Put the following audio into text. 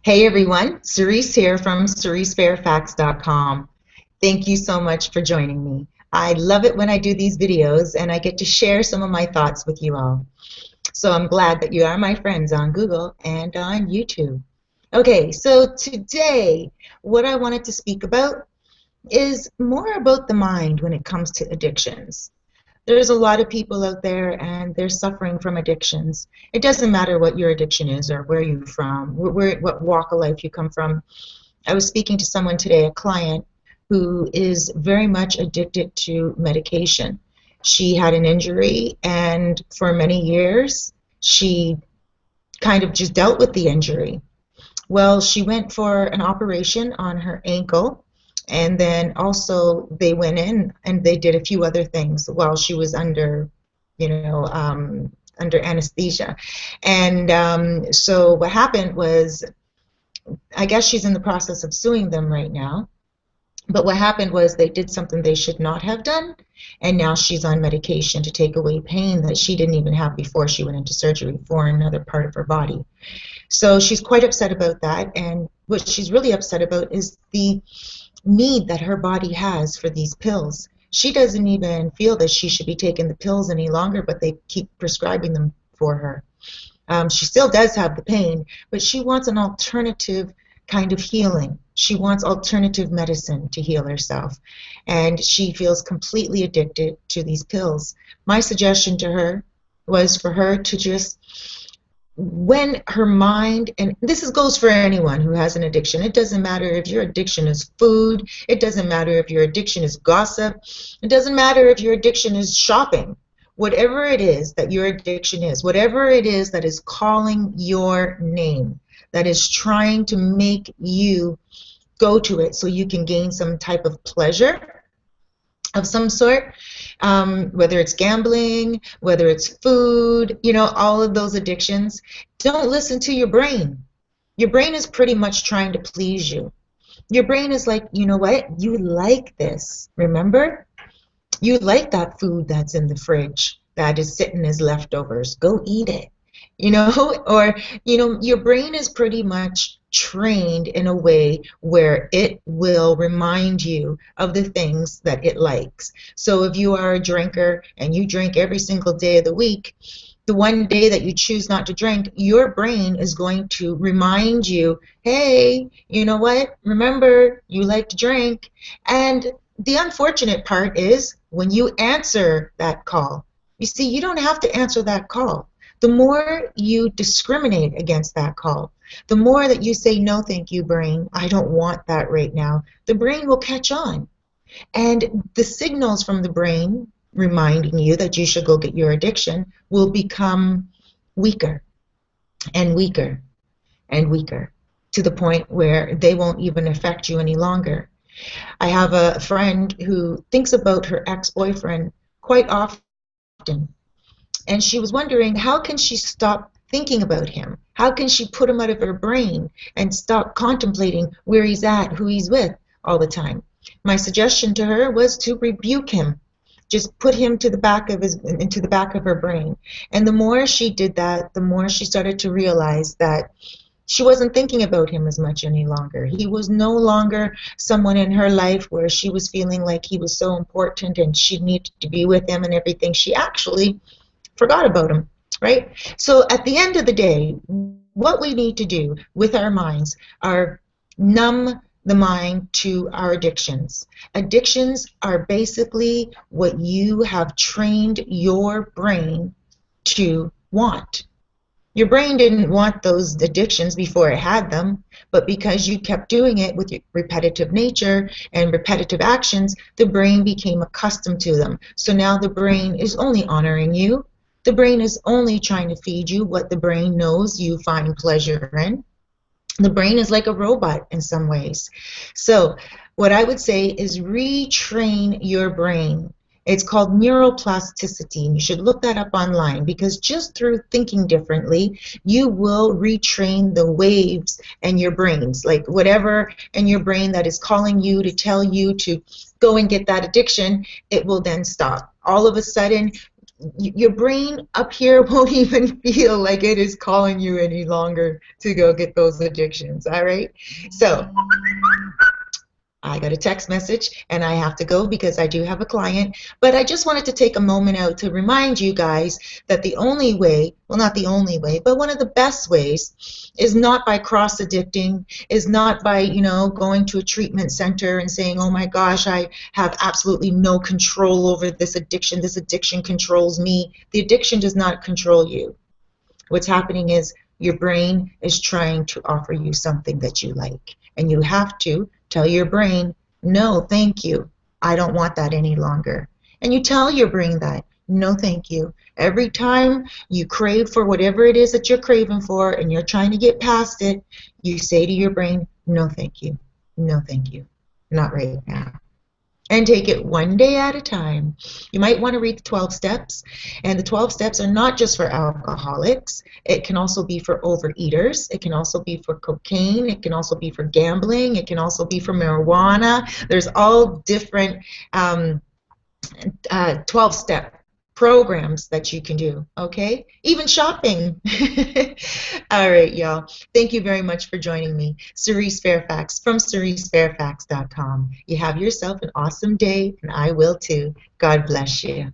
Hey everyone, Cerise here from CeriseFairfax.com. Thank you so much for joining me. I love it when I do these videos and I get to share some of my thoughts with you all. So I'm glad that you are my friends on Google and on YouTube. Okay, so today what I wanted to speak about is more about the mind when it comes to addictions. There's a lot of people out there and they're suffering from addictions. It doesn't matter what your addiction is or where you're from, what walk of life you come from. I was speaking to someone today, a client, who is very much addicted to medication. She had an injury, and for many years, she kind of just dealt with the injury. Well, she went for an operation on her ankle, and then also they went in and they did a few other things while she was under, under anesthesia. And so what happened was, I guess she's in the process of suing them right now. But what happened was they did something they should not have done, and now she's on medication to take away pain that she didn't even have before she went into surgery for another part of her body. So she's quite upset about that, and what she's really upset about is the need that her body has for these pills. She doesn't even feel that she should be taking the pills any longer, but they keep prescribing them for her. She still does have the pain, but she wants an alternative kind of healing. She wants alternative medicine to heal herself, and she feels completely addicted to these pills. My suggestion to her was for her to just, when her mind, and goes for anyone who has an addiction. It doesn't matter if your addiction is food, it doesn't matter if your addiction is gossip, it doesn't matter if your addiction is shopping. Whatever it is that your addiction is, whatever it is that is calling your name, that is trying to make you go to it so you can gain some type of pleasure of some sort, whether it's gambling, whether it's food, all of those addictions. Don't listen to your brain. Your brain is pretty much trying to please you. Your brain is like, you know what? You like this. Remember? You like that food that's in the fridge that is sitting as leftovers. Go eat it. Or, your brain is pretty much trained in a way where it will remind you of the things that it likes. So if you are a drinker and you drink every single day of the week, the one day that you choose not to drink, your brain is going to remind you, hey, you know what? Remember, you like to drink. And the unfortunate part is when you answer that call, you see, you don't have to answer that call. The more you discriminate against that call, the more that you say, no, thank you, brain, I don't want that right now, the brain will catch on. And the signals from the brain reminding you that you should go get your addiction will become weaker and weaker and weaker to the point where they won't even affect you any longer. I have a friend who thinks about her ex-boyfriend quite often. And she was wondering, how can she stop thinking about him? How can she put him out of her brain and stop contemplating where he's at, who he's with all the time? My suggestion to her was to rebuke him. Just put him into the back of her brain. And the more she did that, the more she started to realize that she wasn't thinking about him as much any longer. He was no longer someone in her life where she was feeling like he was so important and she needed to be with him and everything. She actually forgot about him, right? So at the end of the day, what we need to do with our minds are numb the mind to our addictions. Addictions are basically what you have trained your brain to want. Your brain didn't want those addictions before it had them, but because you kept doing it with your repetitive nature and repetitive actions, the brain became accustomed to them. So now the brain is only honoring you. The brain is only trying to feed you what the brain knows you find pleasure in. The brain is like a robot in some ways. So what I would say is retrain your brain. It's called neuroplasticity, and you should look that up online, because just through thinking differently, you will retrain the waves in your brains, like whatever in your brain that is calling you to tell you to go and get that addiction, it will then stop. All of a sudden, your brain up here won't even feel like it is calling you any longer to go get those addictions. All right. So I got a text message and I have to go because I do have a client. But I just wanted to take a moment out to remind you guys that the only way, well, not the only way, but one of the best ways is not by cross addicting, is not by, going to a treatment center and saying, oh my gosh, I have absolutely no control over this addiction. This addiction controls me. The addiction does not control you. What's happening is your brain is trying to offer you something that you like. And you have to tell your brain, no, thank you. I don't want that any longer. And you tell your brain that, no, thank you. Every time you crave for whatever it is that you're craving for and you're trying to get past it, you say to your brain, no, thank you. No, thank you. Not right now. And take it one day at a time. You might want to read the 12 steps. And the 12 steps are not just for alcoholics. It can also be for overeaters. It can also be for cocaine. It can also be for gambling. It can also be for marijuana. There's all different 12-step programs that you can do, okay? Even shopping. All right, y'all. Thank you very much for joining me. Cerise Fairfax from CeriseFairfax.com. You have yourself an awesome day, and I will too. God bless you.